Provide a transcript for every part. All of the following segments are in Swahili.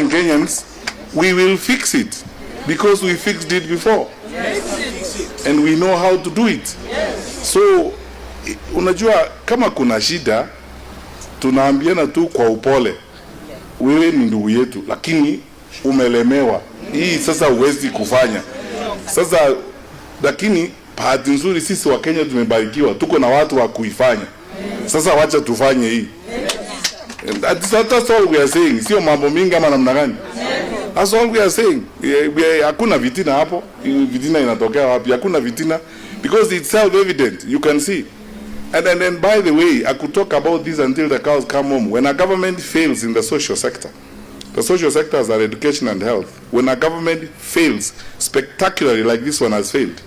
telling Kenyans, we will fix it because we fixed it before. And we know how to do it. So, unajua kama kuna shida, tunaambiana tu kwa upole. Wewe ni ndugu yetu, lakini umelemewa. Hii sasa huwezi kufanya. Sasa, lakini bahati nzuri sisi wa Kenya tumebarikiwa, tuko na watu wa kuifanya. Sasa wacha tufanye hii. That's all we are saying. Sio mambo mingi ama namna gani? That's all we are saying. Hakuna vitina hapo. Vitina inatokea wapi? Hakuna vitina because it's self-evident. You can see. And then by the way, I could talk about this until the cows come home. When a government fails in the social sector, the social sectors are education and health. When a government fails spectacularly like this one has failed,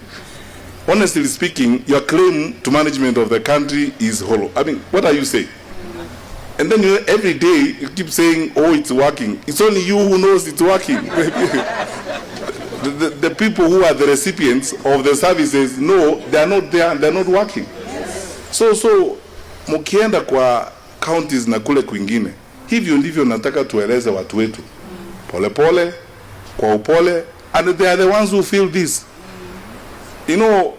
honestly speaking, your claim to management of the country is hollow. I mean, what are you saying? And then every day you keep saying, oh, it's working. It's only you who knows it's working. the people who are the recipients of the services, no, they are not there and they are not working. So mukienda kwa counties na kule kwingine, hivyo ndivyo nataka tueleze watu wetu. Pole pole, kwa upole, and they are the ones who feel this. You know,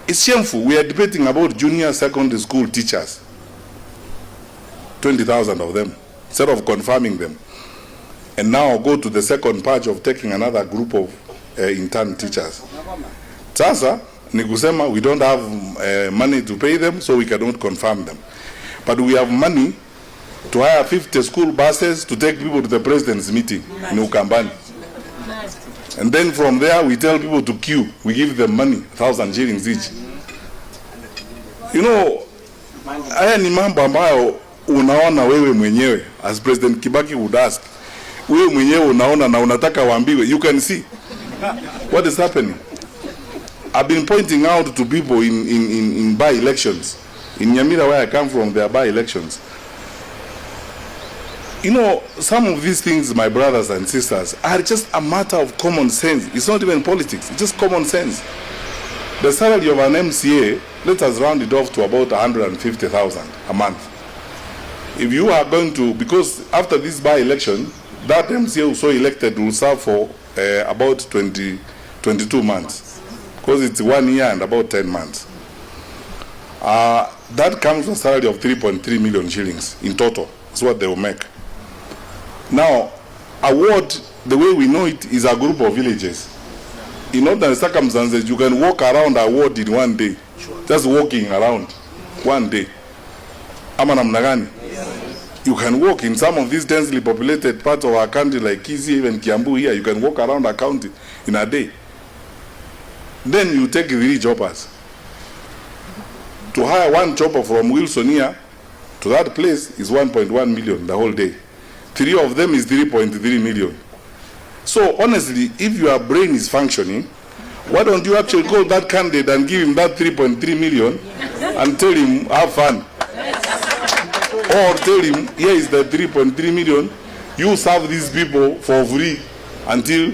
it's shameful. We are debating about junior secondary school teachers. 20,000 of them, instead of confirming them. And now go to the second part of taking another group of intern teachers. Sasa, ni kusema we don't have money to pay them, so we cannot confirm them. But we have money to hire 50 school buses to take people to the president's meeting in Ukambani. And then from there, we tell people to queue. We give them money, 1,000 shillings each. You know, haya ni mambo ambayo unaona wewe mwenyewe, as President Kibaki would ask, wewe mwenyewe unaona na unataka waambiwe. You can see what is happening. I've been pointing out to people in by-elections. In Nyamira, where I come from, there are by-elections. You know, some of these things, my brothers and sisters, are just a matter of common sense. It's not even politics, it's just common sense. The salary of an MCA, let us round it off to about 150,000 a month. If you are going to, because after this by-election, that MCA who so elected will serve for about 22 months. Because it's 1 year and about 10 months. That comes with a salary of 3.3 million shillings in total. That's what they will make. Now, a ward, the way we know it, is a group of villages. In other circumstances, you can walk around a ward in 1 day. Just walking around 1 day. Ama namna gani? You can walk in some of these densely populated parts of our country like Kisii, even Kiambu here. You can walk around a county in a day. Then you take 3 choppers. To hire 1 chopper from Wilson here to that place is 1.1 million the whole day. 3 of them is 3.3 million. So honestly, if your brain is functioning, why don't you actually call that candidate and give him that 3.3 million and tell him, have fun? Or tell him, here is the 3.3 million, you serve these people for free until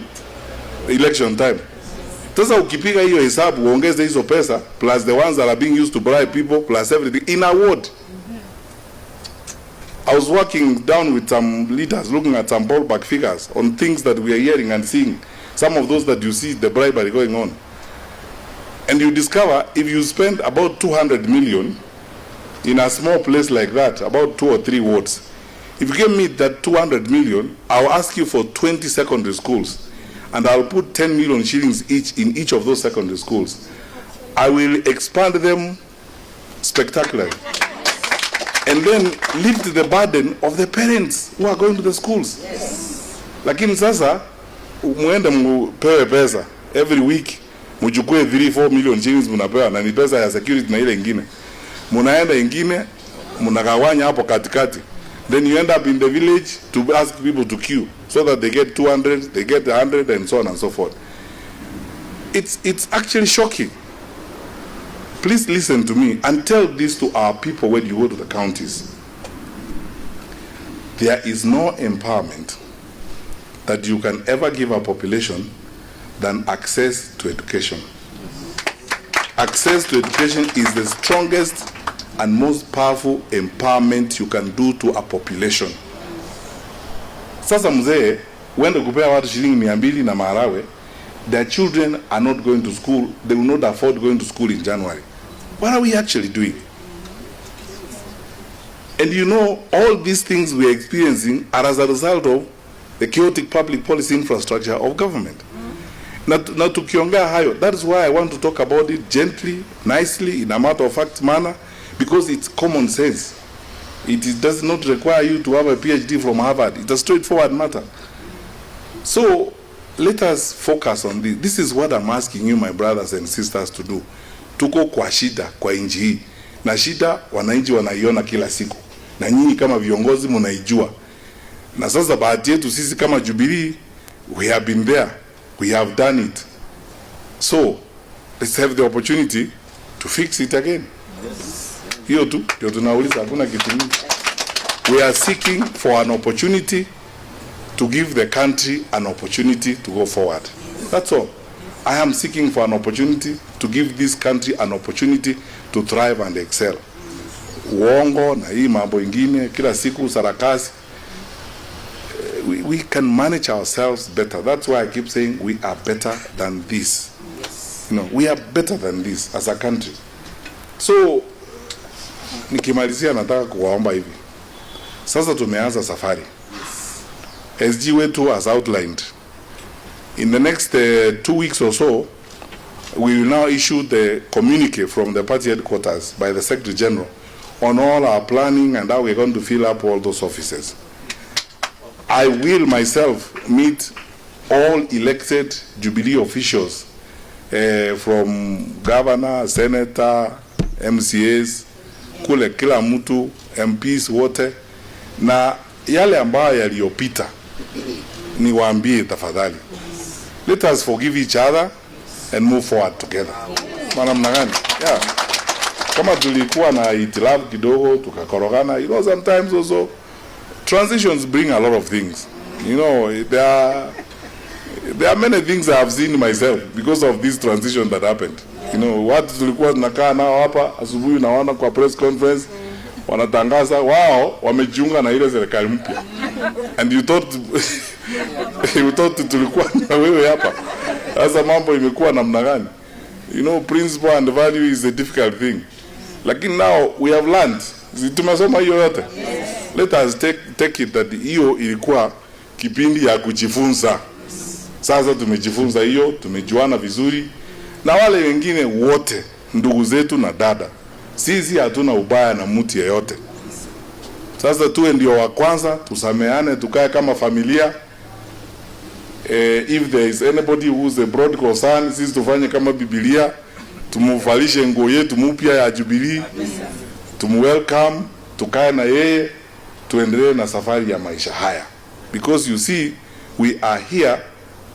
election time. Sasa ukipiga hiyo hesabu, uongeze hizo pesa, plus the ones that are being used to bribe people, plus everything, in a ward. I was working down with some leaders, looking at some ballpark figures on things that we are hearing and seeing. Some of those that you see, the bribery going on. And you discover, if you spend about 200 million in a small place like that, about 2 or 3 wards, if you give me that 200 million, I'll ask you for 20 secondary schools. And I'll put 10 million shillings each in each of those secondary schools. I will expand them spectacularly. And then lift the burden of the parents who are going to the schools. Yes. Lakini sasa, muende mpewe pesa. Every week, mchukue 3-4 million shillings munapewa, na ni pesa ya security na ile ingine. Munaenda ingine, munagawanya hapo katikati. Then you end up in the village to ask people to queue so that they get 200, they get 100, and so on and so forth. It's actually shocking. Please listen to me and tell this to our people when you go to the counties. There is no empowerment that you can ever give a population than access to education. Access to education is the strongest and most powerful empowerment you can do to a population. Sasa mzee, uende kupea watu shilingi 200 na maharagwe, their children are not going to school, they will not afford going to school in January. What are we actually doing? And you know, all these things we are experiencing are as a result of the chaotic public policy infrastructure of government. Na tukiongea hayo, that is why I want to talk about it gently, nicely, in a matter of fact manner, because it's common sense. It does not require you to have a PhD from Harvard. It's a straightforward matter. So let us focus on this. This is what I'm asking you, my brothers and sisters, to do. Tuko kwa shida kwa nchi hii. Na shida wananchi wanaiona kila siku. Na nyinyi kama viongozi mnaijua. Na sasa bahati yetu sisi kama Jubilee, we have been there. We have done it. So let's have the opportunity to fix it again. Hiyo tu ndio tunauliza, hakuna kitu kingine. We are seeking for an opportunity to give the country an opportunity to go forward. That's all. I am seeking for an opportunity to give this country an opportunity to thrive and excel. Uongo na hii mambo ingine kila siku sarakasi, we can manage ourselves better. That's why I keep saying we are better than this. You know, we are better than this as a country. So nikimalizia nataka kuwaomba hivi. Sasa tumeanza safari. SG wetu has outlined. In the next 2 weeks or so, we will now issue the communique from the party headquarters by the Secretary General on all our planning and how we're going to fill up all those offices. I will myself meet all elected Jubilee officials, from governor, senator, MCAs, kule kila mtu, MPs wote, na yale ambayo yaliyopita niwaambie tafadhali. Let us forgive each other and move forward together. Maana mnagani? Yeah. Kama tulikuwa na itilafu kidogo tukakorogana, you know, sometimes also transitions bring a lot of things. You know, there are many things I have seen myself because of this transition that happened. You know, watu tulikuwa tunakaa nao hapa asubuhi naona kwa press conference wanatangaza wao wamejiunga na ile serikali mpya. And you thought tulikuwa na wewe hapa. Sasa mambo imekuwa namna gani? You know, principle and value is a difficult thing. Lakini now we have learned. Tumesoma hiyo yote. Let us take it that hiyo ilikuwa kipindi ya kujifunza. Sasa tumejifunza hiyo, tumejuana vizuri. Na wale wengine wote, ndugu zetu na dada, sisi hatuna ubaya na mtu yeyote. Sasa tuwe ndio wa kwanza, tusameane, tukae kama familia. If there is anybody who is a broad concern, sisi tufanye kama Biblia, tumuvalishe nguo yetu mpya ya Jubilee, welcome, tukae na yeye, tuendelee na safari ya maisha haya. Because you see, we are here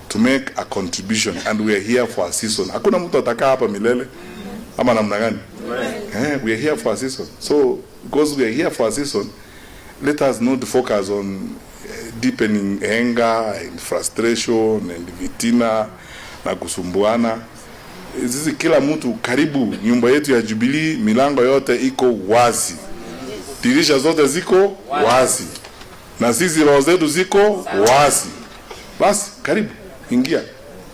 to make a contribution and we are here for a season. Hakuna mtu atakaa hapa milele ama namna gani? We are here for a season. So because we are here for a season, let us not focus on deepening anger and frustration and vitina na kusumbuana. Sisi kila mtu karibu nyumba yetu ya Jubilee, milango yote iko wazi. Dirisha zote ziko wazi. Na sisi roho zetu ziko wazi. Basi karibu ingia.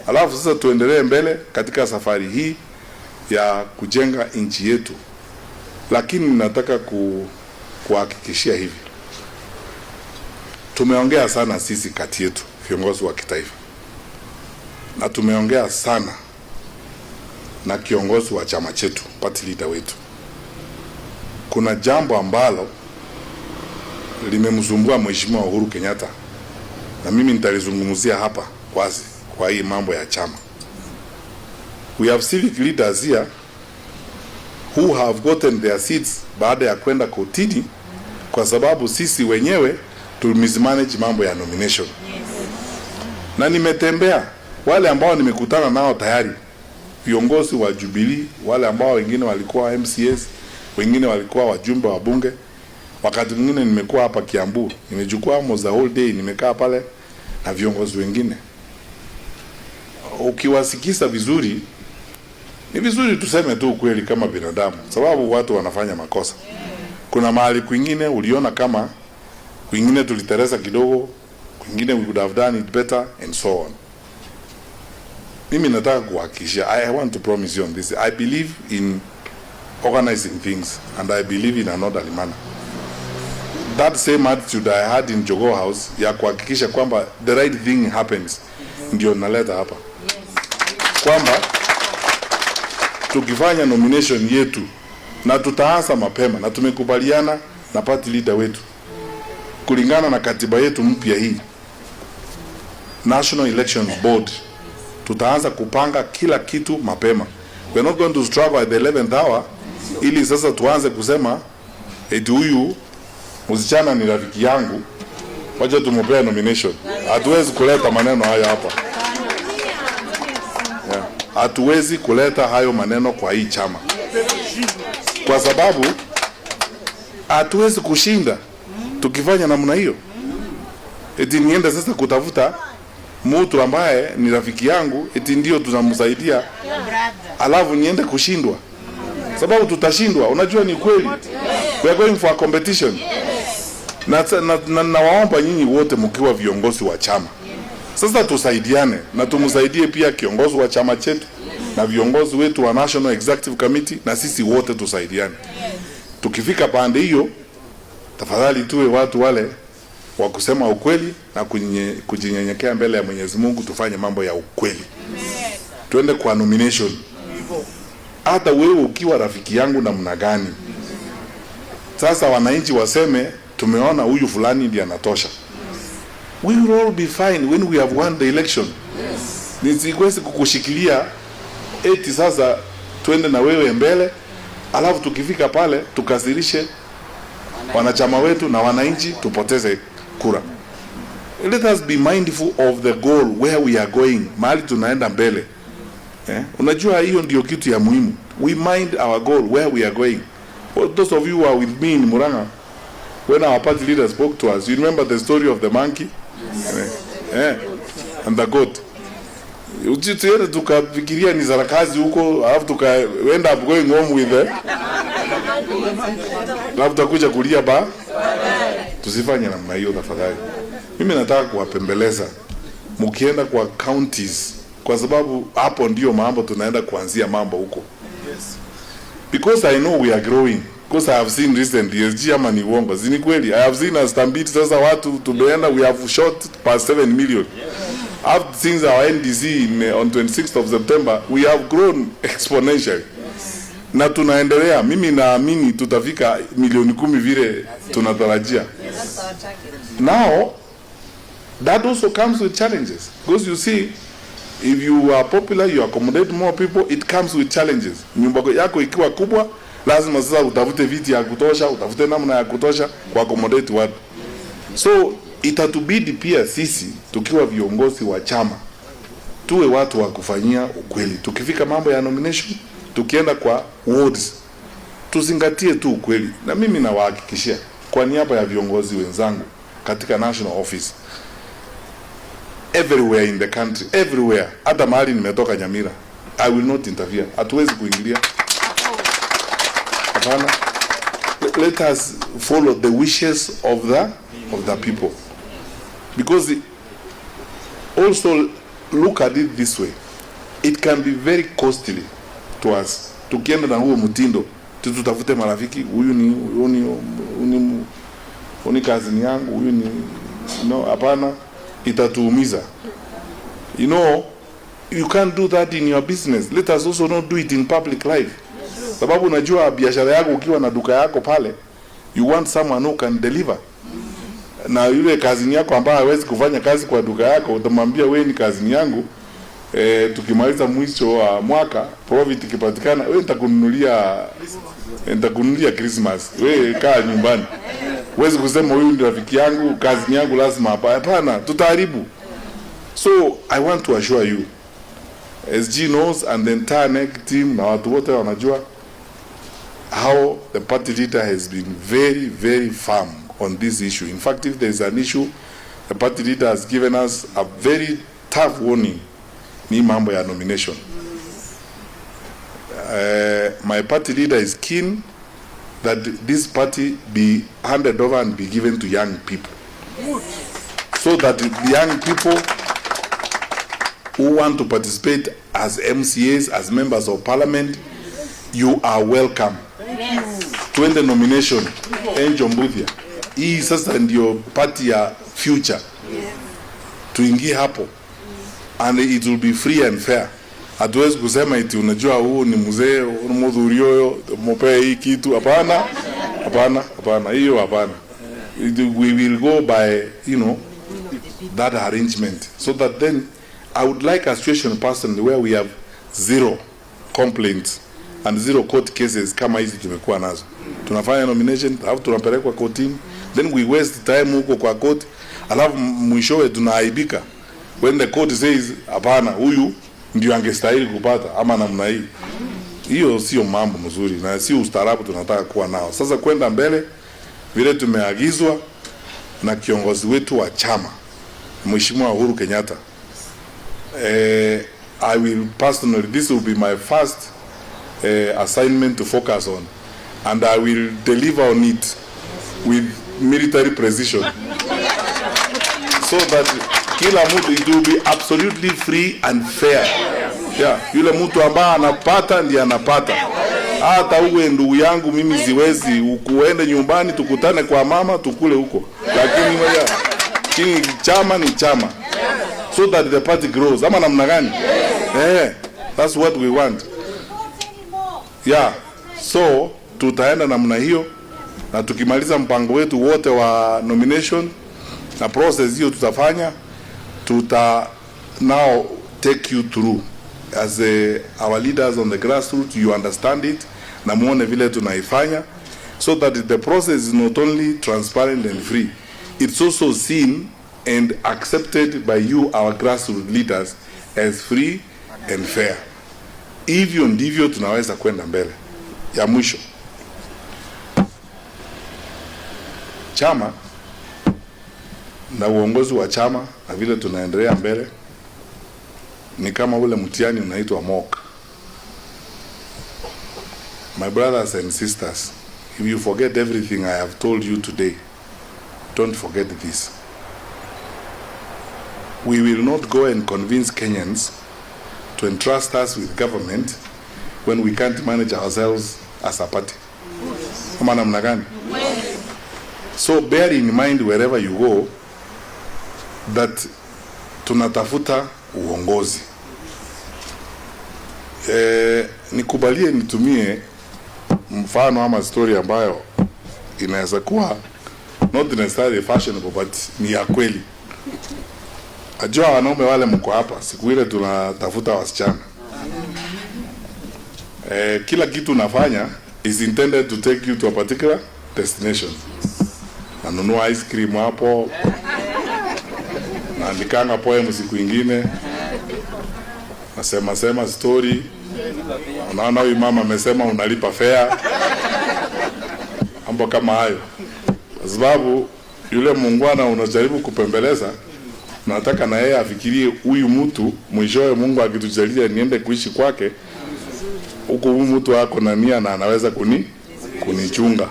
Alafu sasa tuendelee mbele katika safari hii ya kujenga nchi yetu. Lakini nataka kuhakikishia hivi. Tumeongea sana sisi kati yetu viongozi wa kitaifa. Na tumeongea sana na kiongozi wa chama chetu, party leader wetu. Kuna jambo ambalo limemsumbua Mheshimiwa Uhuru Kenyatta. Na mimi nitalizungumzia hapa wazi kwa hii mambo ya chama. We have civic leaders here who have gotten their seats baada ya kwenda kotini kwa sababu sisi wenyewe tumismanage mambo ya nomination. Na nimetembea wale ambao nimekutana nao tayari, viongozi wa Jubilee, wale ambao wengine walikuwa MCAs, wengine walikuwa wajumbe wa bunge. Wakati mwingine nimekuwa hapa Kiambu, nimechukua almost the whole day, nimekaa pale na viongozi wengine. Ukiwasikiza vizuri, ni vizuri tuseme tu ukweli kama binadamu, sababu watu wanafanya makosa. Kuna mahali kwingine uliona kama kwingine tulitereza kidogo, wengine we would have done it better and so on. Mimi nataka kuhakikishia, I want to promise you on this. I believe in organizing things and I believe in an orderly manner. That same attitude I had in Jogoo House ya kuhakikisha kwamba the right thing happens, ndio naleta hapa. Kwamba tukifanya nomination yetu na tutaanza mapema na tumekubaliana na party leader wetu kulingana na katiba yetu mpya hii, National Elections Board, tutaanza kupanga kila kitu mapema. We're not going to struggle at the 11th hour ili sasa tuanze kusema eti huyu msichana ni rafiki yangu, wacha tumupea nomination. Hatuwezi kuleta maneno haya hapa. Hatuwezi kuleta hayo maneno kwa hii chama, kwa sababu hatuwezi kushinda tukifanya namna hiyo. Eti niende sasa kutafuta mtu ambaye ni rafiki yangu eti ndio tunamsaidia, alafu niende kushindwa, sababu tutashindwa. Unajua ni kweli, we are going for a competition. Na waomba nyinyi wote mkiwa viongozi wa chama sasa tusaidiane, na tumsaidie pia kiongozi wa chama chetu na viongozi wetu wa National Executive Committee, na sisi wote tusaidiane. Tukifika pande hiyo, tafadhali tuwe watu wale wa kusema ukweli na kujinyenyekea mbele ya Mwenyezi Mungu, tufanye mambo ya ukweli. Tuende kwa nomination. Hata wewe ukiwa rafiki yangu namna gani, sasa wananchi waseme tumeona huyu fulani ndiye anatosha, we will all be fine when we have won the election. Nisikwesi kukushikilia eti sasa tuende na wewe mbele, alafu tukifika pale tukasirishe wanachama wetu na wananchi tupoteze kura. Let us be mindful of the goal, where we are going, mahali tunaenda mbele. Unajua hiyo ndio kitu ya muhimu. We mind our goal, where we are going. For those of you who are with me in Murang'a, when our party leader spoke to us, you remember the story of the monkey? And the goat. Ujitiende tukafikiria ni zarakazi huko, alafu tukaenda up going home with the alafu tutakuja kulia ba. Tusifanye namna hiyo tafadhali. Mimi nataka kuwapembeleza mkienda kwa counties, kwa sababu hapo ndio mambo tunaenda kuanzia mambo huko. Because I know we are growing. Because I have seen recently, SG ama ni uongo, zini kweli, I have seen a stampede sasa watu tumeenda, we have shot past 7 million. Since our NDC on 26th of September, we have grown exponentially. Na tunaendelea, mimi naamini tutafika milioni 10 vile tunatarajia. Now, that also comes with challenges. Because you see, if you are popular, you accommodate more people, it comes with challenges. Nyumba yako ikiwa kubwa, lazima sasa utafute viti ya kutosha, utafute namna ya kutosha kwa accommodate watu. So itatubidi pia sisi tukiwa viongozi wa chama tuwe watu wa kufanyia ukweli. Tukifika mambo ya nomination, tukienda kwa wards, tuzingatie tu ukweli. Na mimi nawahakikishia kwa niaba ya viongozi wenzangu katika national office, everywhere in the country, everywhere, hata mahali nimetoka Nyamira, I will not interfere. Hatuwezi kuingilia. Hapana. Let us follow the wishes of the people. Because also look at it this way, it can be very costly to us. Tukienda na huo mtindo, tutafute marafiki, huyu ni kazini yangu, huyu ni hapana, itatuumiza. You know, you can't do that in your business. Let us also not do it in public life. Sababu unajua biashara yako ukiwa na duka yako pale, you want someone who can deliver. Na yule kazini yako ambaye hawezi kufanya kazi kwa duka yako, utamwambia wewe ni kazini yangu, tukimaliza mwisho wa mwaka profit ikipatikana, wewe nitakununulia Christmas, wewe kaa nyumbani. Huwezi kusema huyu ni rafiki yangu, kazini yangu lazima hapana, tutaharibu. So I want to assure you, SG knows and the entire NEC team na watu wote wanajua how the party leader has been very, very firm on this issue. In fact, if there is an issue, the party leader has given us a very tough warning, ni mambo ya nomination. My party leader is keen that this party be handed over and be given to young people. so that the young people who want to participate as MCAs, as members of parliament, you are welcome. To the nomination, Angel Mbuthia. Hii sasa ndio party ya future. Tuingie hapo. And it will be free and fair. Hatuwezi kusema eti unajua huu ni mzee, mhudhurio huyo, mpe hii kitu. Hapana. Hapana, hapana. Hiyo hapana. We will go by, that arrangement. So that then, I would like a situation personally where we have 0 complaints and 0 court cases kama hizi tumekuwa nazo. Tunafanya nomination, alafu tunapelekwa kotini, then we waste time huko kwa court, alafu mwishowe tunaaibika when the court says hapana, huyu ndio angestahili kupata ama namna hii. Hiyo sio mambo mzuri na sio ustaarabu tunataka kuwa nao. Sasa kwenda mbele vile tumeagizwa na kiongozi wetu wa chama Mheshimiwa Uhuru Kenyatta, I will personally, this will be my first assignment to focus on, and I will deliver on it with military precision so that kila mtu, it will be absolutely free and fair. Yeah, yule mtu ambaye anapata ndiye anapata. Hata uwe ndugu yangu mimi siwezi ukuende nyumbani tukutane kwa mama tukule huko, lakini chama ni chama, so that the party grows. Ama namna gani? That's what we want. Yeah, so tutaenda namna hiyo, na tukimaliza mpango wetu wote wa nomination na process hiyo tutafanya, now take you through as our leaders on the grassroots. You understand it na muone vile tunaifanya, so that the process is not only transparent and free, it's also seen and accepted by you, our grassroots leaders, as free and fair. Hivyo ndivyo tunaweza kwenda mbele. Ya mwisho, chama na uongozi wa chama na vile tunaendelea mbele ni kama ule mtihani unaitwa mock. My brothers and sisters, if you forget everything I have told you today, don't forget this. We will not go and convince Kenyans to entrust us with government when we can't manage ourselves as a party. So bear in mind wherever you go that tunatafuta uongozi. Nikubalie nitumie mfano ama story ambayo inaweza kuwa not necessarily fashionable but ni ya kweli. Ajua wanaume wale mko hapa, siku ile tunatafuta wasichana. Kila kitu nafanya is intended to take you to a particular destination. Nanunua ice cream hapo, naandikanga poem siku ingine, nasema story. Unaona huyu mama amesema unalipa fare. Mambo kama hayo. Kwa sababu yule muungwana unajaribu kupembeleza, nataka na yeye afikirie huyu mtu mwishowe Mungu akitujalia niende kuishi kwake, huko huyu mtu wako na nia na anaweza kunichunga.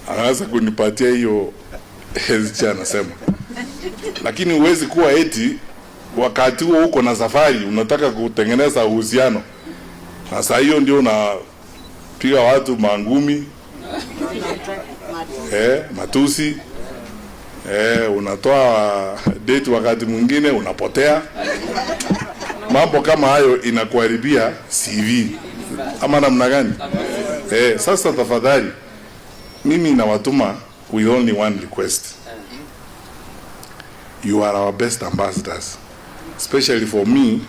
Anaweza kunipatia hiyo hezi anasema. Lakini huwezi kuwa eti wakati huo uko na safari unataka kutengeneza uhusiano. Sasa hiyo ndio unapiga watu mangumi, matusi, unatoa date wakati mwingine unapotea. Mambo kama hayo inakuharibia CV. Ama namna gani? Sasa tafadhali mimi nawatuma with only one request. You are our best ambassadors, especially for me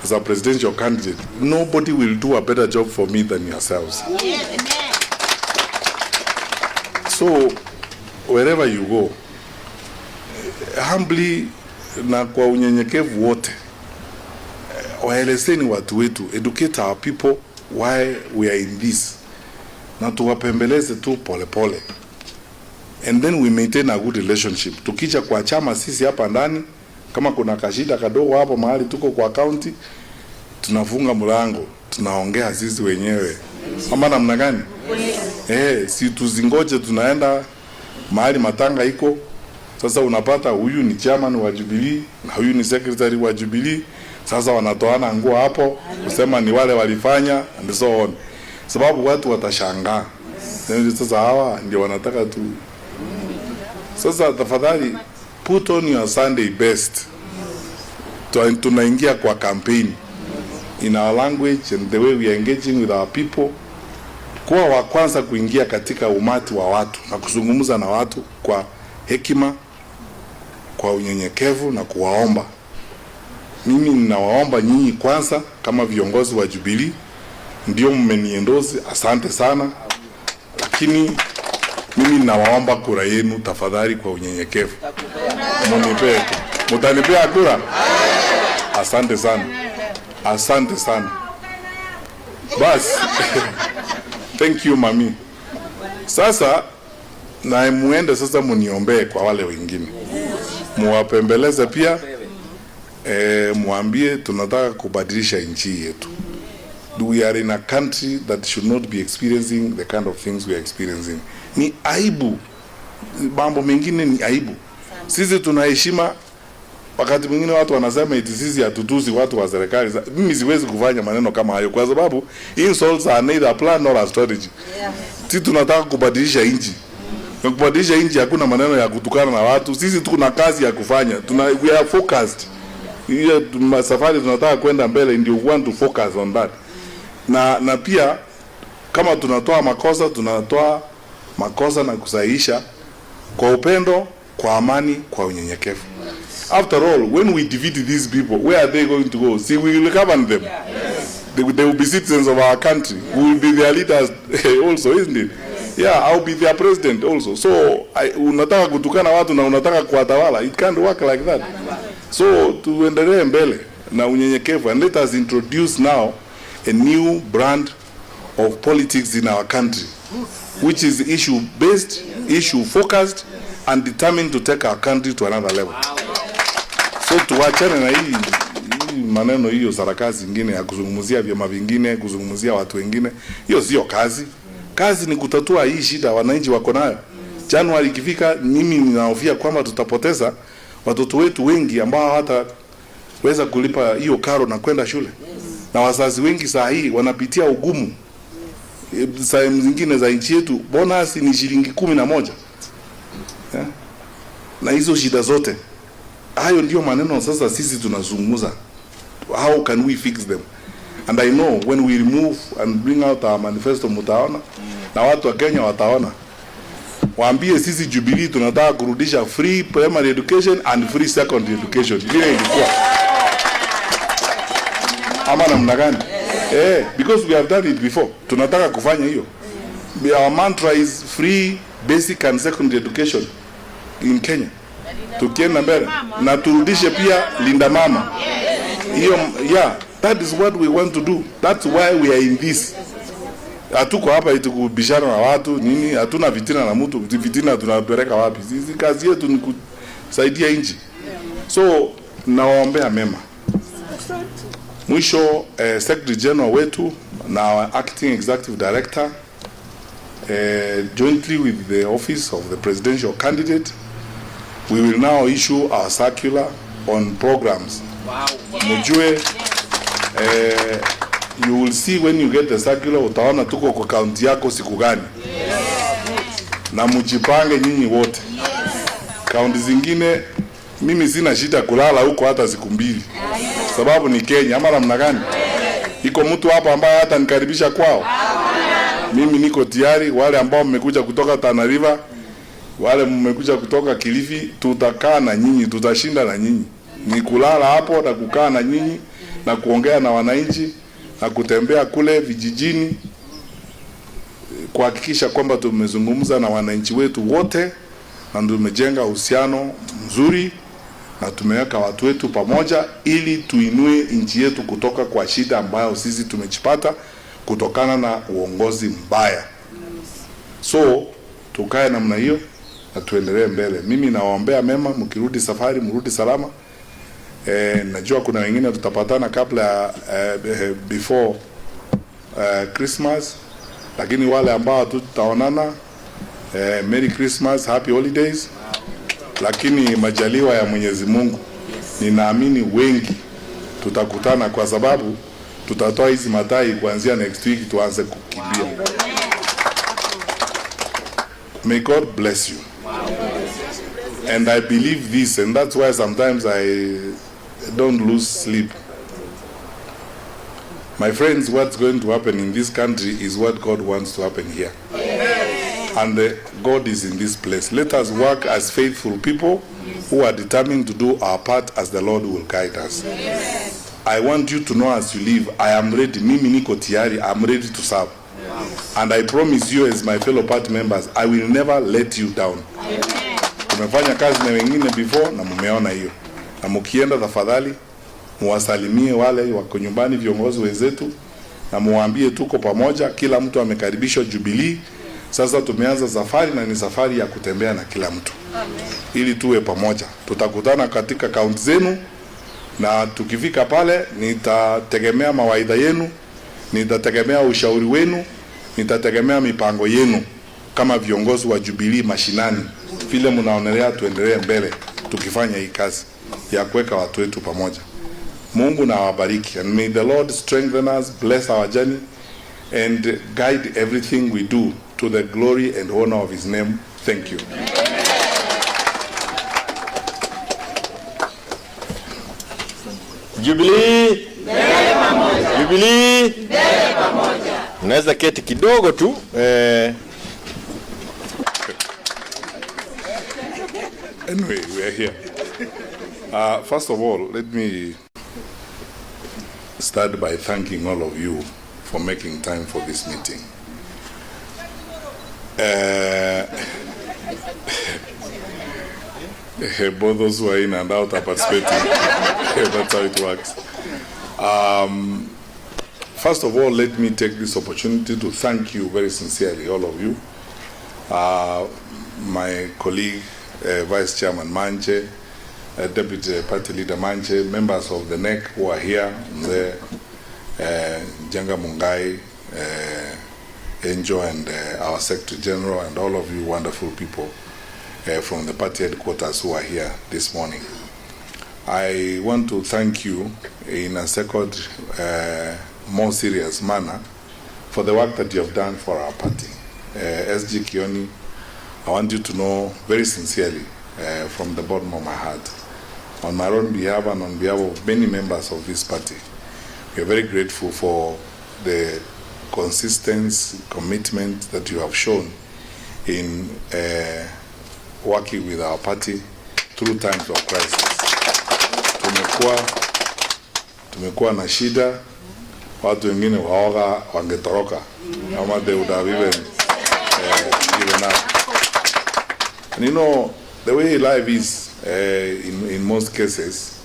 as a presidential candidate. Nobody will do a better job for me than yourselves. So wherever you go, humbly na kwa unyenyekevu wote, waelezeni watu wetu, educate our people why we are in this, na tuwapembeleze tu pole pole, and then we maintain a good relationship. Tukija kwa chama sisi hapa ndani, kama kuna kashida kadogo hapo mahali tuko kwa county, tunafunga mlango, tunaongea sisi wenyewe. Ama namna gani? Si tuzingoje tunaenda mahali matanga iko. Sasa unapata huyu ni chairman wa Jubilee na huyu ni secretary wa Jubilee. Sasa wanatoana nguo hapo kusema ni wale walifanya and so on. Sababu watu watashangaa. Sasa hawa ndio wanataka tu. Sasa tafadhali put on your Sunday best. Tunaingia kwa campaign in our language and the way we are engaging with our people. Kuwa wa kwanza kuingia katika umati wa watu na kuzungumza na watu kwa hekima, kwa unyenyekevu na kuwaomba. Mimi ninawaomba nyinyi kwanza kama viongozi wa Jubilee, ndio mmeniendozi, asante sana. Lakini mimi ninawaomba kura yenu tafadhali kwa unyenyekevu. Mnipe. Mtanipea kura? Asante sana. Asante sana. Bas. Thank you mami. Sasa na muende sasa muniombee kwa wale wengine. Muwapembeleze pia. Muambie tunataka kubadilisha nchi yetu. We are in a country that should not be experiencing the kind of things we are experiencing. Ni aibu. Mambo mengine ni aibu. Sisi tunaheshima. Wakati mwingine watu wanasema eti sisi hatutusi watu wa serikali. Mimi siwezi kufanya maneno kama hayo kwa sababu insults are neither a plan nor a strategy. Sisi tunataka kubadilisha nchi. Na kubadilisha nchi hakuna maneno ya kutukana na watu. Sisi tuna kazi ya kufanya. We are focused. Hiyo safari tunataka kwenda mbele, ndio we want to focus on that. Na pia kama tunatoa makosa na kusahihisha kwa upendo, kwa amani, kwa unyenyekevu. After all, when we defeat these people, where are they going to go? See, we will govern them. They will be citizens of our country. We will be their leaders also, isn't it? Yeah, I'll be their president also. So, unataka kutukana watu na unataka kuwatawala. It can't work like that. So, tuendelee mbele na unyenyekevu. And let us introduce now a new brand of politics in our country, which is issue-based, issue-focused, and determined to take our country to another level. So tuachane na hii maneno hiyo sarakasi nyingine ya kuzungumzia vyama vingine, kuzungumzia watu wengine. Hiyo sio kazi. Kazi ni kutatua hii shida wananchi wako nayo. Januari ikifika, mimi ninahofia kwamba tutapoteza watoto wetu wengi ambao hataweza kulipa hiyo karo na kwenda shule. Na wazazi wengi saa hii wanapitia ugumu. Saa zingine za nchi yetu bonus ni shilingi 11. Yeah? Na hizo shida zote. Hayo ndio maneno sasa sisi tunazungumza. How can we fix them? And I know when we remove and bring out our manifesto mutaona, na watu wa Kenya wataona. Waambie sisi Jubilee tunataka kurudisha free primary education and free secondary education. Vile ilikuwa. Ama namna gani? Because we have done it before. Tunataka kufanya hiyo. Our mantra is free basic and secondary education in Kenya. Tukienda mbele na turudishe pia linda mama. Hiyo that is what we want to do. That's why we are in this. Hatuko hapa eti kubishana na watu nini, hatuna vitina na mtu, vitina tunapeleka wapi? Sisi kazi yetu ni kusaidia nchi. So nawaombea mema. Mwisho Secretary General wetu na acting executive director jointly with the office of the presidential candidate, we will now issue our circular on programs. Wow. Mujue, you will see when you get the circular, utaona tuko kwa kaunti yako siku gani. Na mujipange nyinyi wote. Kaunti zingine, mimi sina shida kulala huko hata siku 2. Sababu ni Kenya, ama namna gani? Iko mtu hapa ambaye hata nikaribisha kwao. Mimi niko tayari, wale ambao mmekuja kutoka Tana River, wale mmekuja kutoka Kilifi, tutakaa na nyinyi, tutashinda na nyinyi. Ni kulala hapo na kukaa na nyinyi na kuongea na wananchi na kutembea kule vijijini kuhakikisha kwamba tumezungumza na wananchi wetu wote na tumejenga uhusiano mzuri na tumeweka watu wetu pamoja ili tuinue nchi yetu kutoka kwa shida ambayo sisi tumejipata kutokana na uongozi mbaya. So tukae namna hiyo na tuendelee mbele. Mimi nawaombea mema, mkirudi safari mrudi salama. Najua kuna wengine tutapatana kabla before Christmas, lakini wale ambao tutaonana, Merry Christmas, Happy Holidays. lakini majaliwa ya Mwenyezi Mungu ninaamini wengi tutakutana, kwa sababu tutatoa hizi matai kuanzia next week tuanze kukimbia. May God bless you. And I believe this, and that's why sometimes I don't lose sleep. My friends, what's going to happen in this country is what God wants to happen here. And God is in this place. Let us work as faithful people who are determined to do our part as the Lord will guide us. I want you to know as you leave, I am ready. Mimi niko tayari, I'm ready to serve. And I promise you as my fellow party members, I will never let you down. Tumefanya kazi na wengine before na mumeona hiyo. Na mkienda tafadhali muwasalimie wale wako nyumbani, viongozi wenzetu, na muwaambie tuko pamoja, kila mtu amekaribishwa Jubilee. Sasa tumeanza safari na ni safari ya kutembea na kila mtu. Ili tuwe pamoja. Tutakutana katika kaunti zenu, na tukifika pale nitategemea mawaidha yenu, nitategemea ushauri wenu, nitategemea mipango yenu kama viongozi wa Jubilee mashinani. Vile mnaonelea tuendelee mbele tukifanya hii kazi ya kuweka watu wetu pamoja. Mungu na awabariki, and may the Lord strengthen us, bless our journey, and guide everything we do to the glory and honor of his name. Thank you. Jubilee, Jubilee, unaweza keti kidogo tu. Anyway, we are here. First of all, let me start by thanking all of you for making time for this meeting. Both those who are in and out are participating. That's how it works. First of all, let me take this opportunity to thank you very sincerely, all of you. My colleague, Vice Chairman Manche, Deputy Party Leader Manche, members of the NEC who are here, Janga Mungai, Enjo, and our Secretary General, and all of you wonderful people from the party headquarters who are here this morning. I want to thank you in a second, more serious manner for the work that you have done for our party. SG Kioni, I want you to know very sincerely from the bottom of my heart, on my own behalf and on behalf of many members of this party, we are very grateful for the consistent commitment that you have shown in working with our party through times of crisis. Tumekuwa na shida, watu wengine waoga wangetoroka, ama they would have even given up. And you know, the way life is, in most cases,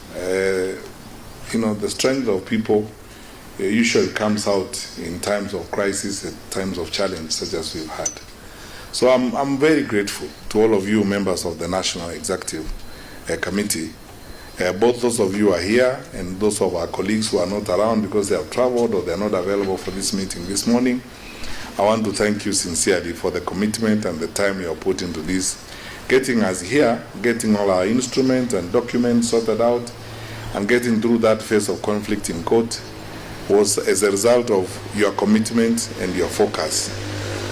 you know, the strength of people usually comes out in times of crisis, at times of challenge, such as we've had. So I'm very grateful to all of you members of the National Executive Committee. Both those of you who are here and those of our colleagues who are not around because they have traveled or they are not available for this meeting this morning. I want to thank you sincerely for the commitment and the time you have put into this. Getting us here, getting all our instruments and documents sorted out, and getting through that phase of conflict in court was as a result of your commitment and your focus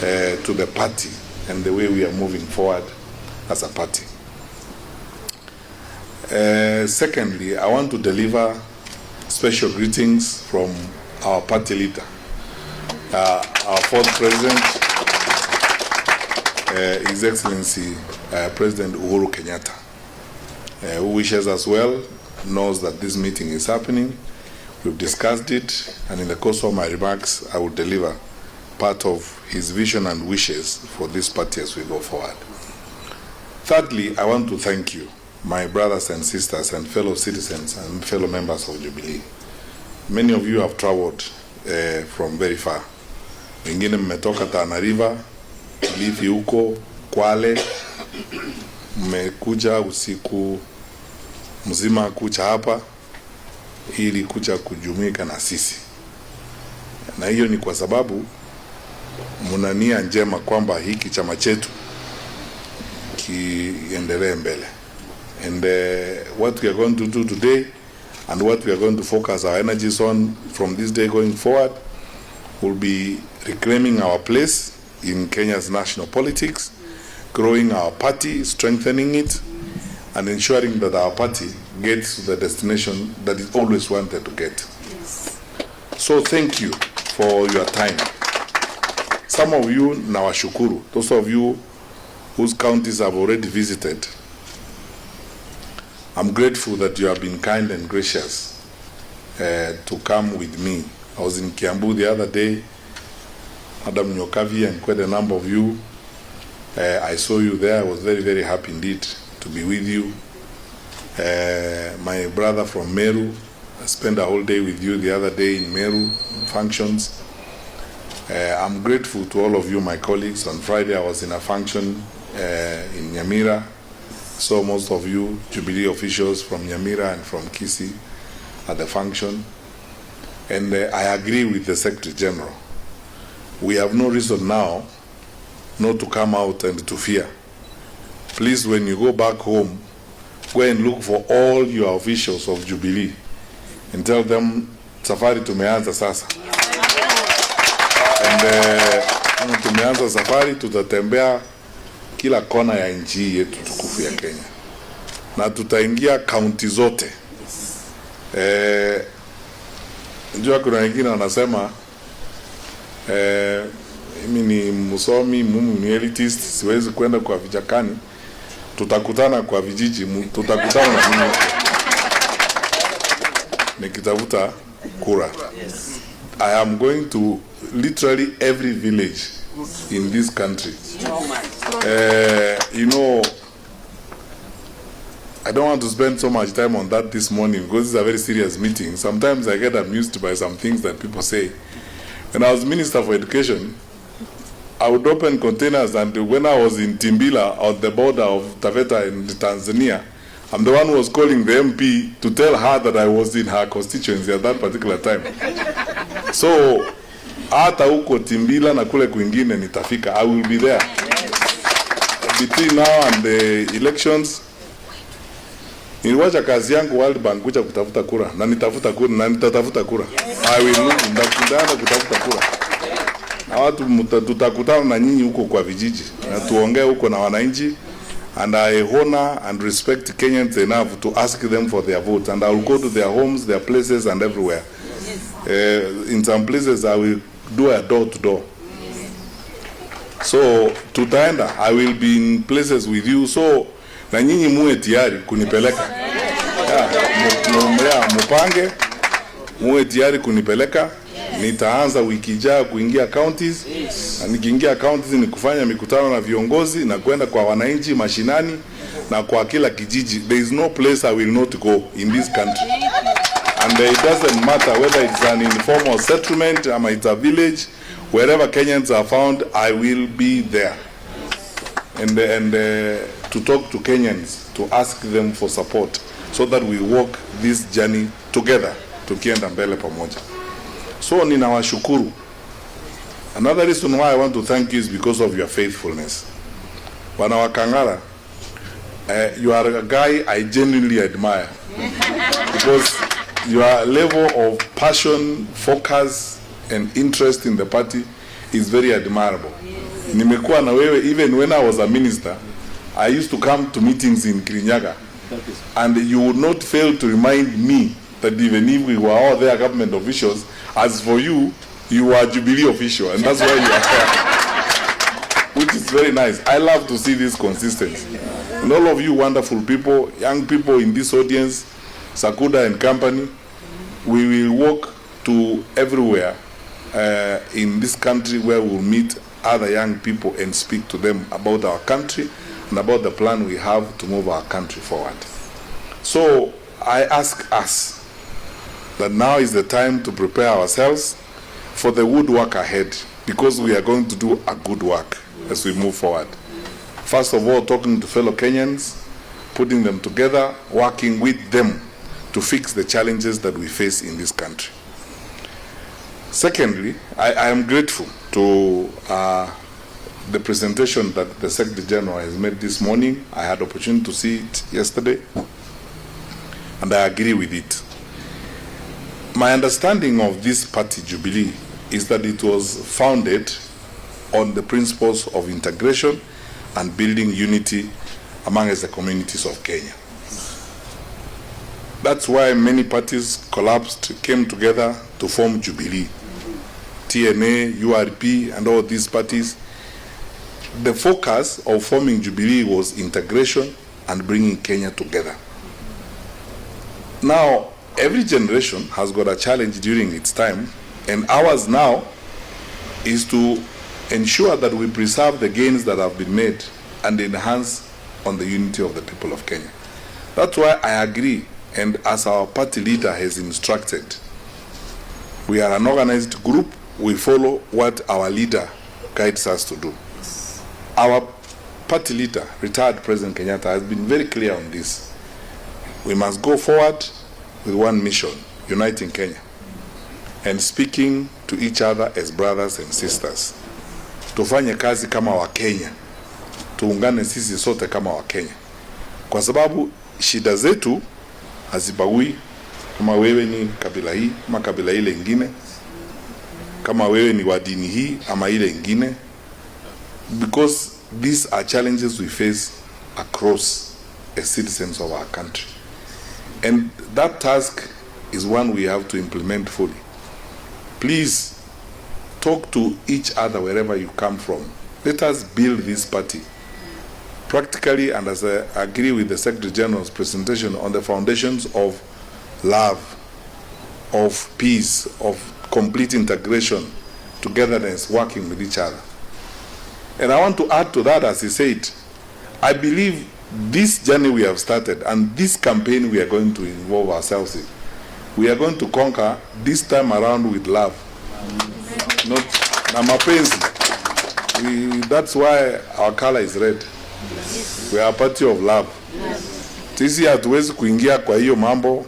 to the party and the way we are moving forward as a party. Secondly, I want to deliver special greetings from our party leader, our fourth president, His Excellency President Uhuru Kenyatta, who wishes us well, knows that this meeting is happening. We've discussed it, and in the course of my remarks, I will deliver part of his vision and wishes for this party as we go forward. Thirdly, I want to thank you, my brothers and sisters and fellow citizens and fellow members of Jubilee. Many of you have traveled from very far. Wengine mmetoka Tana River, Kilifi huko, Kwale, mmekuja usiku mzima kucha hapa ili kuja kujumuika na sisi. Na hiyo ni kwa sababu mna nia njema kwamba hiki chama chetu kiendelee mbele. And what we are going to do today and what we are going to focus our energies on from this day going forward will be reclaiming our place in Kenya's national politics, growing our party, strengthening it, and ensuring that our party gets to the destination that it always wanted to get. Yes. So thank you for your time. Some of you, nawashukuru, those of you whose counties I've already visited, I'm grateful that you have been kind and gracious to come with me. I was in Kiambu the other day, Madam Nyokavi, and quite a number of you. I saw you there. I was very, very happy indeed to be with you. My brother from Meru, I spent a whole day with you the other day in Meru functions. I'm grateful to all of you, my colleagues. On Friday, I was in a function in Nyamira. Saw most of you, Jubilee officials from Nyamira and from Kisii at the function. And I agree with the Secretary General. We have no reason now not to come out and to fear. Please, when you go back home, go and look for all your officials of Jubilee and tell them, safari tumeanza sasa. And tumeanza safari, tutatembea kila kona ya nchi yetu tukufu ya Kenya. Na tutaingia kaunti zote. Njua kuna wengine wanasema, mimi ni msomi, mimi ni elitist, siwezi kwenda kwa vijakani. Tutakutana kwa vijiji, tutakutana na mimi nikitafuta kura. I am going to literally every village in this country. You know, I don't want to spend so much time on that this morning because it's a very serious meeting. Sometimes I get amused by some things that people say. When I was Minister for Education, I would open containers, and when I was in Timbila on the border of Taveta in Tanzania, I'm the one who was calling the MP to tell her that I was in her constituency at that particular time. So, hata huko Timbila na kule kwingine nitafika. I will be there. Between now and the elections, niliwacha kazi yangu World Bank kuja kutafuta kura, na nitafuta kura, na nitatafuta kura. I will move, ndakundana kutafuta kura. Na watu tutakutana na nyinyi huko kwa vijiji, na tuongee huko na wananchi, and I honor and respect Kenyans enough to ask them for their vote, and I will go to their homes, their places, and everywhere. In some places I will do a door-to-door. So tutaenda, I will be in places with you, so na nyinyi muwe tayari kunipeleka. Mupange, muwe tayari kunipeleka. Nitaanza wiki ijayo kuingia counties. Na nikiingia counties ni kufanya mikutano na viongozi na kwenda kwa wananchi mashinani na kwa kila kijiji. There is no place I will not go in this country. And it doesn't matter whether it's an informal settlement or it's a village, wherever Kenyans are found, I will be there. And to talk to Kenyans, to ask them for support, so that we walk this journey together, tukienda mbele pamoja. So ninawashukuru. Another reason why I want to thank you is because of your faithfulness. Bwana Wakangara, you are a guy I genuinely admire. Because your level of passion, focus, and interest in the party is very admirable. Nimekuwa na wewe, even when I was a minister, I used to come to meetings in Kirinyaga, and you would not fail to remind me that even if we were all there government officials, as for you, you are Jubilee official, and that's why you are here. Which is very nice. I love to see this consistency. And all of you wonderful people, young people in this audience, Sakuda and company, we will walk to everywhere in this country where we'll meet other young people and speak to them about our country and about the plan we have to move our country forward. So I ask us that now is the time to prepare ourselves for the good work ahead, because we are going to do a good work as we move forward. First of all, talking to fellow Kenyans, putting them together, working with them to fix the challenges that we face in this country. Secondly, I am grateful to the presentation that the Secretary General has made this morning. I had opportunity to see it yesterday, and I agree with it. My understanding of this party, Jubilee, is that it was founded on the principles of integration and building unity among the communities of Kenya. That's why many parties collapsed, came together to form Jubilee. TNA, URP, and all these parties. The focus of forming Jubilee was integration and bringing Kenya together. Now, every generation has got a challenge during its time, and ours now is to ensure that we preserve the gains that have been made and enhance on the unity of the people of Kenya. That's why I agree, and as our party leader has instructed, we are an organized group. We follow what our leader guides us to do. Our party leader, retired President Kenyatta, has been very clear on this. We must go forward with one mission, uniting Kenya, and speaking to each other as brothers and sisters. Tufanye kazi kama wa Kenya, tuungane sisi sote kama wa Kenya, kwa sababu shida zetu hazibagui kama wewe ni kabila hii ama kabila ile ingine, kama wewe ni wa dini hii ama ile ingine, because these are challenges we face across as citizens of our country. And that task is one we have to implement fully. Please talk to each other wherever you come from. Let us build this party practically, and as I agree with the Secretary General's presentation, on the foundations of love, of peace, of complete integration, togetherness, working with each other. And I want to add to that, as he said, I believe this journey we have started and this campaign we are going to involve ourselves in, we are going to conquer this time around with love. Not na mapenzi. That's why our color is red. We are a party of love. Sisi hatuwezi kuingia kwa hiyo mambo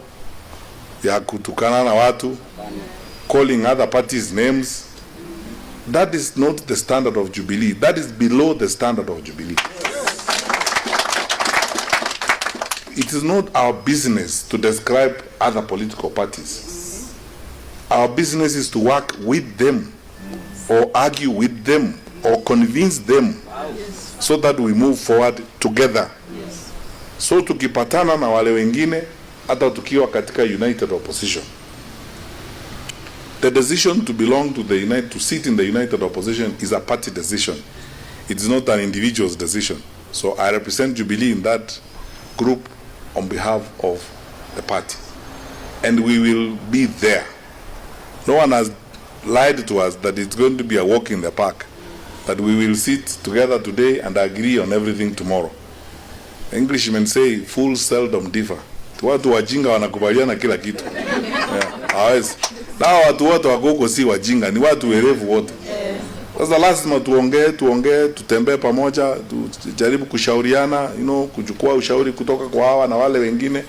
ya kutukana na watu, calling other parties names. That is not the standard of Jubilee. That is below the standard of Jubilee. It is not our business to describe other political parties. Our business is to work with them, or argue with them, or convince them, so that we move forward together. So tukipatana na wale wengine, hata tukiwa katika united opposition, the decision to belong to to sit in the united opposition is a party decision. It is not an individual's decision. So I represent Jubilee in that group on behalf of the party, and we will be there. No one has lied to us that it's going to be a walk in the park, that we will sit together today and agree on everything tomorrow. Englishmen say fools seldom differ. Watu wajinga wanakubaliana kila kitu. Hawezi. Na watu wote wako si wajinga, ni watu werevu wote. Sasa lazima tuongee, tutembee pamoja, tujaribu kushauriana, kuchukua ushauri kutoka kwa hawa na wale wengine.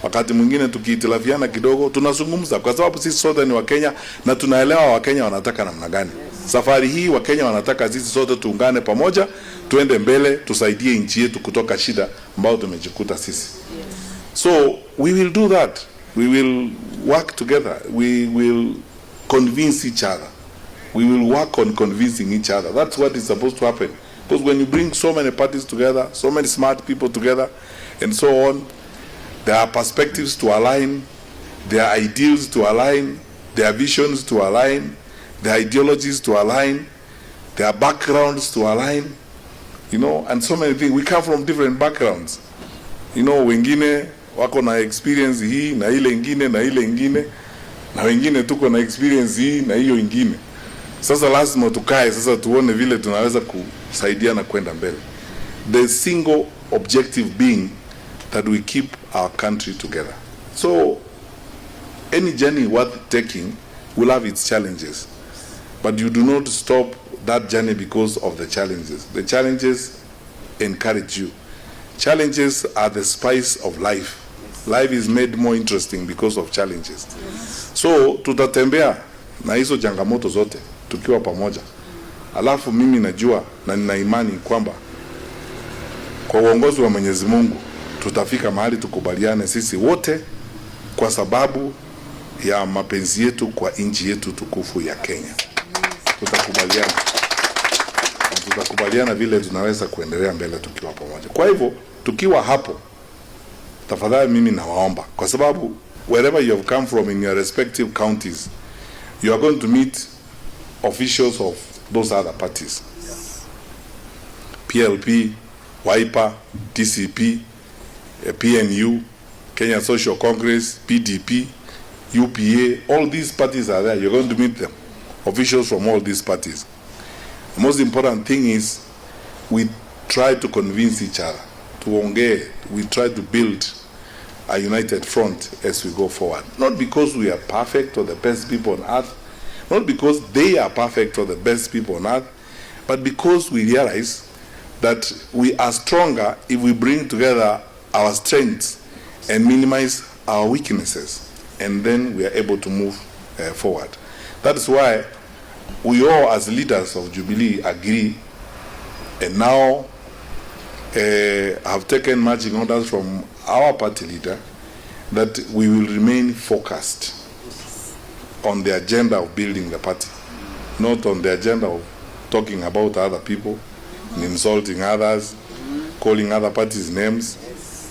Wakati mwingine tukihitilafiana kidogo, tunazungumza, kwa sababu sisi sote ni Wakenya na tunaelewa Wakenya wanataka namna gani. Safari hii Wakenya wanataka sisi sote tuungane pamoja, tuende mbele, tusaidie nchi yetu kutoka shida ambayo tumejikuta sisi. So we will do that. We will work together. We will convince each other. We will work on convincing each other. That's what is supposed to happen. Because when you bring so many parties together, so many smart people together, and so on, there are perspectives to align, there are ideals to align, there are visions to align, there are ideologies to align, there are backgrounds to align, and so many things. We come from different backgrounds. Wengine wako na experience hii na ile ingine na ile ingine, na wengine tuko na experience hii na hiyo ingine. Sasa lazima tukae sasa tuone vile tunaweza kusaidiana kwenda mbele. The single objective being that we keep our country together. So any journey worth taking will have its challenges, but you do not stop that journey because of the challenges. The challenges encourage you. Challenges are the spice of life. Life is made more interesting because of challenges. So tutatembea na hizo changamoto zote tukiwa pamoja, Alafu mimi najua na nina imani kwamba kwa uongozi wa Mwenyezi Mungu tutafika mahali tukubaliane sisi wote, kwa sababu ya mapenzi yetu kwa nchi yetu tukufu ya Kenya. Tutakubaliana vile tunaweza kuendelea mbele tukiwa pamoja. Kwa hivyo tukiwa hapo, tafadhali mimi nawaomba, kwa sababu wherever you have come from in your respective counties, you are going to meet officials of those other parties. PLP, Wiper, TCP, PNU, Kenya Social Congress, PDP, UPA, all these parties are there. You're going to meet them, officials from all these parties. The most important thing is we try to convince each other, we try to build a united front as we go forward. Not because we are perfect or the best people on earth, not because they are perfect or the best people on earth, but because we realize that we are stronger if we bring together our strengths and minimize our weaknesses, and then we are able to move forward. That is why we all, as leaders of Jubilee, agree, and now have taken marching orders from our party leader that we will remain focused on the agenda of building the party, not on the agenda of talking about other people, insulting others, calling other parties names.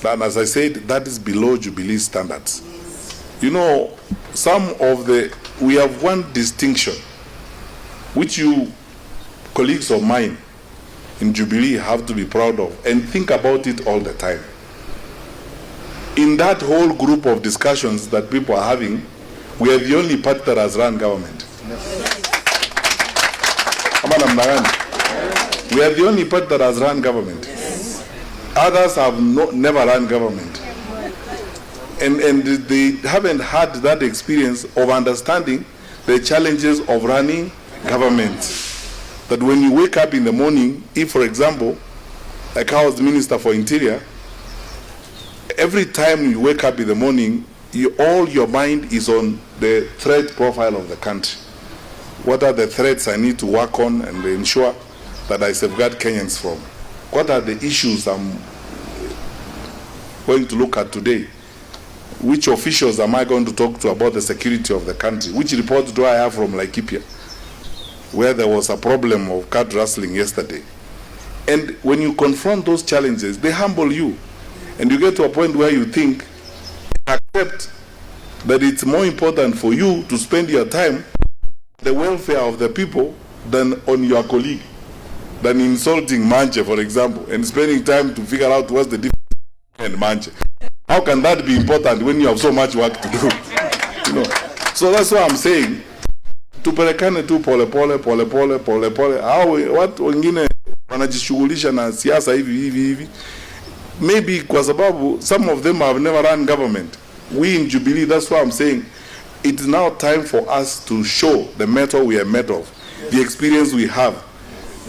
And as I said, that is below Jubilee standards. You know, we have one distinction, which you, colleagues of mine in Jubilee, have to be proud of and think about it all the time. In that whole group of discussions that people are having, we are the only party that has run government. We are the only party that has run government. Others have never run government. And they haven't had that experience of understanding the challenges of running government. That when you wake up in the morning, if, for example, like I was the Minister for Interior, every time you wake up in the morning, all your mind is on the threat profile of the country. What are the threats I need to work on and ensure that I safeguard Kenyans from? What are the issues I'm going to look at today? Which officials am I going to talk to about the security of the country? Which report do I have from Laikipia, where there was a problem of cat rustling yesterday? And when you confront those challenges, they humble you. And you get to a point where you think, accept that it's more important for you to spend your time on the welfare of the people than on your colleague, than insulting Manche, for example, and spending time to figure out what's the difference between Manche. How can that be important when you have so much work to do? You know. So that's what I'm saying. Tupelekane tu pole pole pole pole pole pole. Watu wengine wanajishughulisha na siasa hivi. Maybe kwa sababu some of them have never run government. We in Jubilee, that's what I'm saying. It's now time for us to show the mettle we are made of, the experience we have,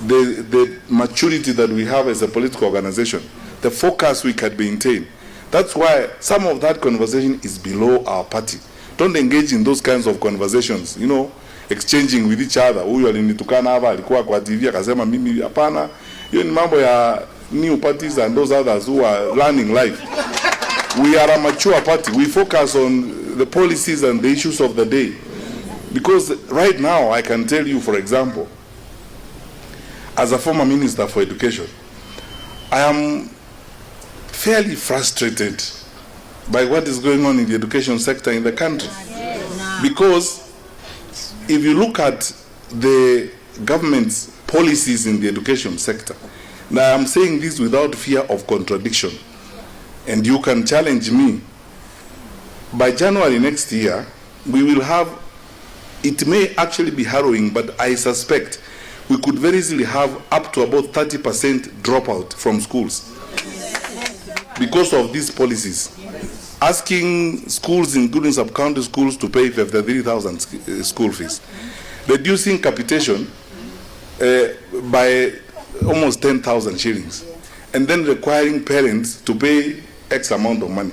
the maturity that we have as a political organization, the focus we can maintain. That's why some of that conversation is below our party. Don't engage in those kinds of conversations, you know, exchanging with each other. Huyu alinitukana hapa, alikuwa kwa TV akasema mimi hapana. Hiyo ni mambo ya new parties and those others who are learning life. We are a mature party. We focus on the policies and the issues of the day. Because right now, I can tell you, for example, as a former Minister for Education, I am fairly frustrated by what is going on in the education sector in the country. Because if you look at the government's policies in the education sector, now I'm saying this without fear of contradiction, and you can challenge me. By January next year, we will have, it may actually be harrowing, but I suspect we could very easily have up to about 30% dropout from schools because of these policies. Asking schools, including sub-county schools, to pay 53,000 school fees. Reducing capitation by almost 10,000 shillings. And then requiring parents to pay X amount of money.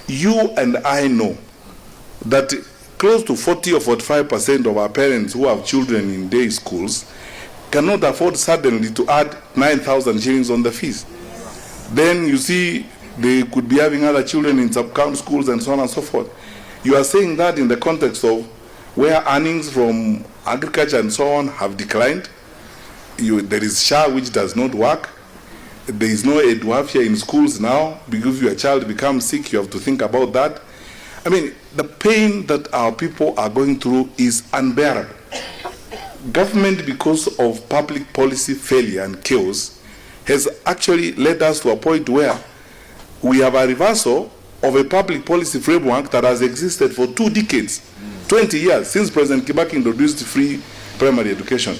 You and I know that close to 40 or 45% of our parents who have children in day schools cannot afford suddenly to add 9,000 shillings on the fees. Then you see they could be having other children in sub-county schools and so on and so forth. You are saying that in the context of where earnings from agriculture and so on have declined. There is SHA which does not work. There is no Edwafia in schools now. Because your child becomes sick, you have to think about that. I mean, the pain that our people are going through is unbearable. Government, because of public policy failure and chaos, has actually led us to a point where we have a reversal of a public policy framework that has existed for 2 decades, 20 years, since President Kibaki introduced free primary education.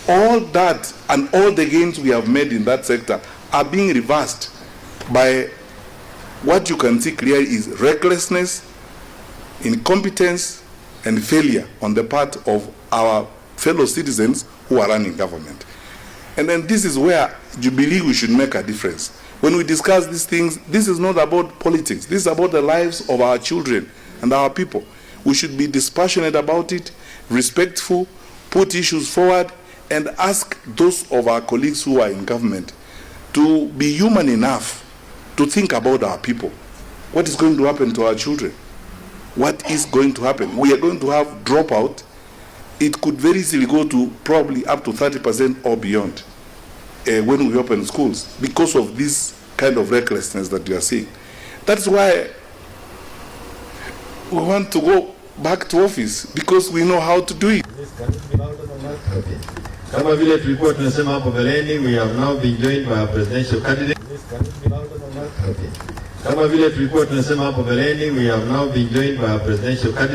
All that and all the gains we have made in that sector are being reversed by what you can see clearly is recklessness, incompetence, and failure on the part of our fellow citizens who are running government. And then this is where you believe we should make a difference. When we discuss these things, this is not about politics. This is about the lives of our children and our people. We should be dispassionate about it, respectful, put issues forward, and ask those of our colleagues who are in government to be human enough to think about our people. What is going to happen to our children? What is going to happen? We are going to have dropout. It could very easily go to probably up to 30% or beyond when we open schools because of this kind of recklessness that you are seeing. That's why we want to go back to office, because we know how to do it. Kama vile tulikuwa tunasema hapo mbeleni, we have now been joined by our presidential candidate. Kama vile tulikuwa tunasema hapo mbeleni, we have now been joined by our presidential candidate.